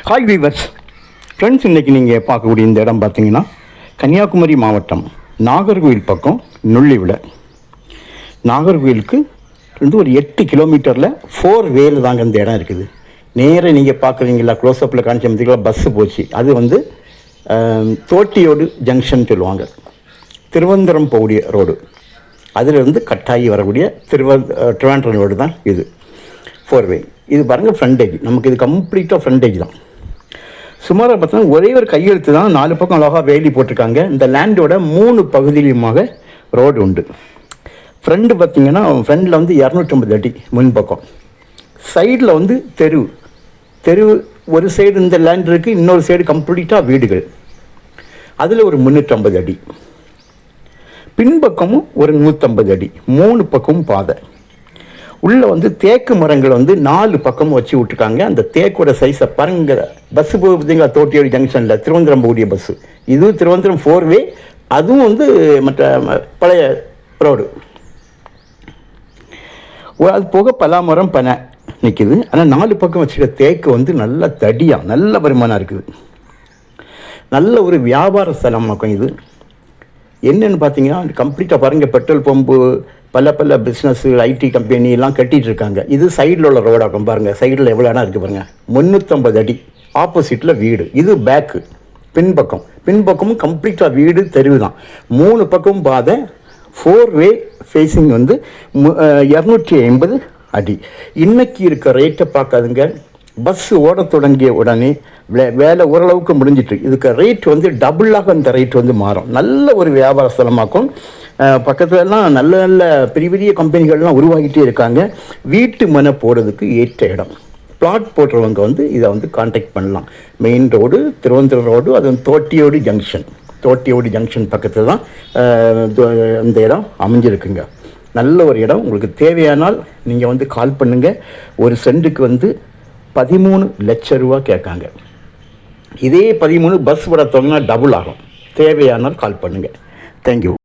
Hi viewers friends, இன்றைக்கி நீங்கள் பார்க்கக்கூடிய இந்த இடம் பார்த்தீங்கன்னா கன்னியாகுமரி மாவட்டம் நாகர்கோவில் பக்கம் நுள்ளிவில. நாகர்கோவிலுக்கு ஒரு 8 கிலோமீட்டரில் 4 வேல தாங்க இந்த இடம் இருக்குது. நேராக நீங்கள் பார்க்குறீங்களா, க்ளோஸ்அப்பில் காமிச்ச பார்த்தீங்களா, பஸ்ஸு போச்சு. அது தோட்டியோடு ஜங்ஷன் சொல்லுவாங்க, திருவனந்தபுரம் போகக்கூடிய ரோடு. அதிலிருந்து கட்டாயி வரக்கூடிய திருவனந்தபுரம் ரோடு தான் இது 4 வே. இது பாருங்கள் ஃப்ரண்டேஜ், நமக்கு இது கம்ப்ளீட்டாக ஃப்ரண்டேஜ் தான். சுமாராக பார்த்தோன்னா ஒரே ஒரு கையெழுத்து தான், 4 பக்கம் அழகாக வேலி போட்டிருக்காங்க. இந்த லேண்டோட 3 பகுதியிலுமாக ரோடு உண்டு. ஃப்ரண்ட் பார்த்திங்கன்னா ஃப்ரண்டில் 250 அடி முன்பக்கம், சைடில் தெரு ஒரு சைடு இந்த லேண்ட் இருக்குது, இன்னொரு சைடு கம்ப்ளீட்டாக வீடுகள். அதில் ஒரு 350 அடி, பின்பக்கமும் ஒரு 150 அடி, 3 பக்கமும் பாதை. உள்ளே தேக்கு மரங்கள் 4 பக்கமும் வச்சு விட்ருக்காங்க. அந்த தேக்கோட சைஸை பாருங்க. பஸ்ஸு போகுது பார்த்தீங்களா, தோட்டியோடி ஜங்ஷனில் திருவனந்தபுரம் போகக்கூடிய பஸ்ஸு. இதுவும் திருவனந்தபுரம் 4 வே, அதுவும் மற்ற பழைய ரோடு. அது போக பலாமரம் பனை நிற்கிது. ஆனால் 4 பக்கம் வச்சுக்கிற தேக்கு நல்ல தடியாக நல்ல வருமானம் இருக்குது. நல்ல ஒரு வியாபார ஸ்தலமாக்கும் இது. என்னென்னு பார்த்தீங்கன்னா கம்ப்ளீட்டாக பாருங்கள், பெட்ரோல் பம்பு, பல பிஸ்னஸ்ஸு, ஐடி கம்பெனி எல்லாம் கட்டிகிட்டு இருக்காங்க. இது சைடில் உள்ள ரோடாகும் பாருங்கள். சைடில் எவ்வளோ இடம் இருக்குது பாருங்கள், 350 அடி. ஆப்போசிட்டில் வீடு. இது பேக்கு, பின்பக்கமும் கம்ப்ளீட்டாக வீடு, தெருவு தான். 3 பக்கமும் பாதை. 4 வே ஃபேஸிங் 250 அடி. இன்றைக்கி இருக்க ரேட்டை பார்க்காதுங்க. பஸ்ஸு ஓட தொடங்கிய உடனே வேலை ஓரளவுக்கு முடிஞ்சிட்டு, இதுக்கு ரேட் டபுளாக இந்த ரேட் மாறும். நல்ல ஒரு வியாபார ஸ்தலமாக்கும். பக்கத்துலலாம் நல்ல நல்ல பெரிய பெரிய கம்பெனிகள்லாம் உருவாகிட்டே இருக்காங்க. வீட்டு மனை போடுறதுக்கு ஏற்ற இடம். பிளாட் போடுறவங்க இதை கான்டாக்ட் பண்ணலாம். மெயின் ரோடு திருவனந்தபுரம் ரோடு, அது தோட்டியோடி ஜங்ஷன் பக்கத்தில் தான் இந்த இடம் அமைஞ்சிருக்குங்க. நல்ல ஒரு இடம். உங்களுக்கு தேவையானால் நீங்கள் கால் பண்ணுங்கள். ஒரு சென்ட்டுக்கு 13 லட்சம் ரூபா கேட்காங்க. இதே 13 பஸ் வர தொகைனா டபுள் ஆகும். தேவையானால் கால் பண்ணுங்கள். தேங்க்யூ.